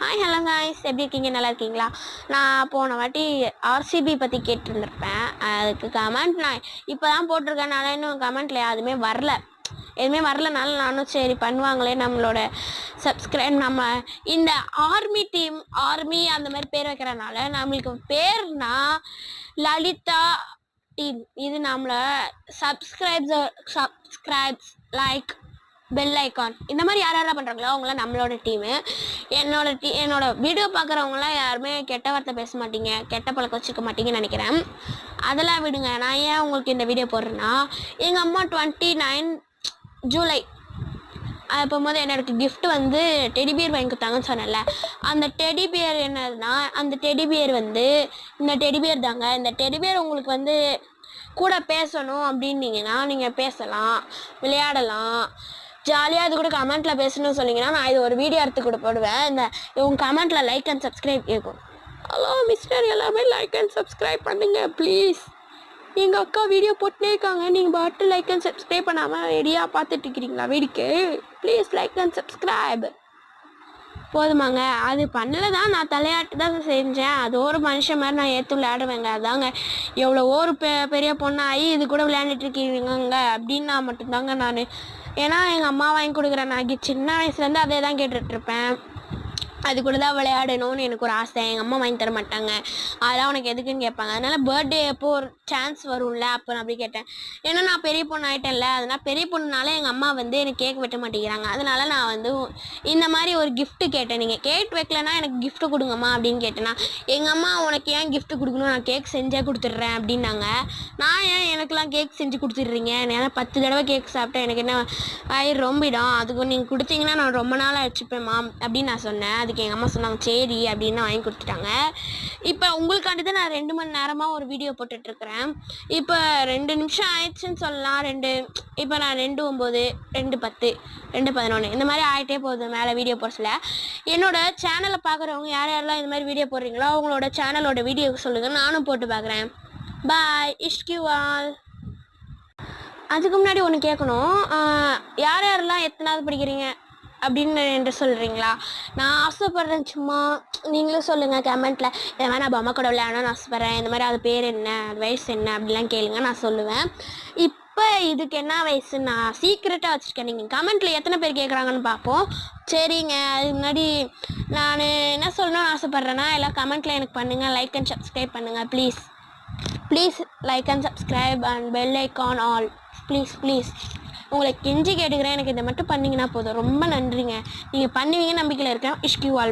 Hi hello guys, எப்படி இருக்கீங்க? நல்லா இருக்கீங்களா? நான் போன வாட்டி ஆர்சிபி பற்றி கேட்டிருந்துருப்பேன். அதுக்கு கமெண்ட் நான் இப்போ தான் போட்டிருக்கேன். இன்னும் கமெண்ட்டில் எதுவுமே வரலனால நானும் சரி பண்ணுவாங்களே நம்மளோட சப்ஸ்கிரைப். நம்ம இந்த ஆர்மி அந்த மாதிரி பேர் வைக்கிறனால நம்மளுக்கு பேர்னா லலிதா டீம். இது நம்மளை சப்ஸ்கிரைப்ஸ் லைக் பெல் ஐக்கான் இந்த மாதிரி யாரெல்லாம் பண்ணுறாங்களோ அவங்களாம் நம்மளோட டீமு. என்னோட வீடியோ பார்க்குறவங்களாம் யாருமே கெட்ட வார்த்தை பேச மாட்டீங்க, கெட்ட பழக்கம் வச்சுக்க மாட்டீங்கன்னு நினைக்கிறேன். அதெல்லாம் விடுங்க. நான் ஏன் உங்களுக்கு இந்த வீடியோ போடுறேன்னா, எங்கள் அம்மா 29 ஜூலை போகும்போது எனக்கு கிஃப்ட் வந்து டெடிபியர் வாங்கி கொடுத்தாங்கன்னு சொன்னேன்ல. அந்த டெடிபியர் என்னதுன்னா, அந்த டெடிபியர் வந்து இந்த டெடிபியர் தாங்க. இந்த டெடிபியர் உங்களுக்கு வந்து கூட பேசணும் அப்படின்னீங்கன்னா நீங்கள் பேசலாம், விளையாடலாம், ஜாலியாக இது கூட கமெண்ட்டில் பேசணும்னு சொன்னீங்கன்னா நான் இது ஒரு வீடியோ எடுத்து கூட போடுவேன். உங்கள் கமெண்ட்டில் லைக் அண்ட் சப்ஸ்கிரைப் கேட்கும். ஹலோ மிஸ்டர், எல்லாமே லைக் அண்ட் சப்ஸ்கிரைப் பண்ணுங்க ப்ளீஸ். எங்கள் அக்கா வீடியோ போட்டுனே இருக்காங்க, நீங்கள் பாட்டு லைக் அண்ட் சப்ஸ்கிரைப் பண்ணாமல் ரெடியாக பார்த்துட்டு இருக்கிறீங்களா வீடியோக்கு? ப்ளீஸ் லைக் அண்ட் சப்ஸ்கிரைப் போதுமாங்க. அது பண்ணல தான், நான் தலையாட்டு தான் செஞ்சேன். அது ஒரு மனுஷன் மாதிரி நான் ஏற்று விளையாடுவேங்க. அதாங்க எவ்வளோ ஒரு பெரிய பொண்ணாகி இது கூட விளையாண்டுட்டு இருக்கீங்க அப்படின்னா மட்டும்தாங்க நான். ஏன்னா எங்கள் அம்மா வாங்கி கொடுக்குற நான் சின்ன வயசுலேருந்து அதே தான் கேட்டுட்ருப்பேன். அது கூட தான் விளையாடணும்னு எனக்கு ஒரு ஆசை. எங்கள் அம்மா வாங்கி தர மாட்டாங்க, அதெல்லாம் உனக்கு எதுக்குன்னு கேட்பாங்க. அதனால் பர்த்டே அப்போ ஒரு சான்ஸ் வரும்ல, அப்போ நான் அப்படி கேட்டேன். ஏன்னா நான் பெரிய பொண்ணு ஆகிட்டேன்ல, அதனால் பெரிய பொண்ணுனால எங்கள் அம்மா வந்து எனக்கு கேக் வெட்ட மாட்டேங்கிறாங்க. அதனால் நான் வந்து இந்த மாதிரி ஒரு கிஃப்ட்டு கேட்டேன். நீங்கள் கேக் வைக்கலன்னா எனக்கு கிஃப்ட்டு கொடுங்கம்மா அப்படின்னு கேட்டேன்னா, எங்கள் அம்மா உனக்கு ஏன் கிஃப்ட்டு கொடுக்கணும், நான் கேக் செஞ்சே கொடுத்துட்றேன் அப்படின்னாங்க. நான் ஏன் எனக்குலாம் கேக் செஞ்சு கொடுத்துட்றீங்க? ஏன்னா 10 தடவை கேக் சாப்பிட்டேன், எனக்கு என்ன ரொம்பிடும், அதுக்கு நீங்கள் கொடுத்தீங்கன்னா நான் ரொம்ப நாளாக வச்சுப்பேன்மா அப்படின்னு நான் சொன்னேன். அதுக்கு எங்கள் அம்மா சொன்னாங்க சரி அப்படின்னு வாங்கி கொடுத்துட்டாங்க. இப்போ உங்களுக்காண்டி தான் நான் 2 மணி நேரமாக ஒரு வீடியோ போட்டுட்ருக்கிறேன். இப்போ 2 நிமிஷம் ஆயிடுச்சுன்னு சொல்லலாம். இப்போ நான் 2:09, 2:10, 2:11 இந்த மாதிரி ஆகிட்டே போகுது மேலே வீடியோ போட. என்னோட சேனலை பார்க்குறவங்க யாரெல்லாம் இந்த மாதிரி வீடியோ போடுறீங்களோ அவங்களோட சேனலோட வீடியோ சொல்லுங்கள், நானும் போட்டு பார்க்குறேன். பாய், இஷ்கியூ ஆல். அதுக்கு முன்னாடி ஒன்று கேட்கணும், யாரெல்லாம் எத்தனாவது படிக்கிறீங்க அப்படின்னு சொல்கிறீங்களா? நான் ஆசைப்பட்றேன், சும்மா நீங்களும் சொல்லுங்கள் கமெண்ட்டில். இந்த மாதிரி நான் பொம்மை கூட விளையாடணும்னு ஆசைப்பட்றேன், இந்த மாதிரி அது பேர் என்ன, அது வயசு என்ன அப்படிலாம் கேளுங்க, நான் சொல்லுவேன். இப்போ இதுக்கு என்ன வயசு நான் சீக்ரெட்டாக வச்சுருக்கேன். நீங்கள் கமெண்ட்டில் எத்தனை பேர் கேட்குறாங்கன்னு பார்ப்போம். சரிங்க, அதுக்கு முன்னாடி நான் என்ன சொல்லணும்னு ஆசைப்பட்றேன்னா, எல்லாம் கமெண்ட்டில் எனக்கு பண்ணுங்கள், லைக் அண்ட் சப்ஸ்கிரைப் பண்ணுங்கள் please like and subscribe and bell icon all please. உங்களை கெஞ்சி கேட்டுக்கிறேன், எனக்கு இதை மட்டும் பண்ணிங்கன்னா போதும். ரொம்ப நன்றிங்க, நீங்கள் பண்ணுவீங்க நம்பிக்கையில் இருக்கேன். இஷ்கியூ ஆல்.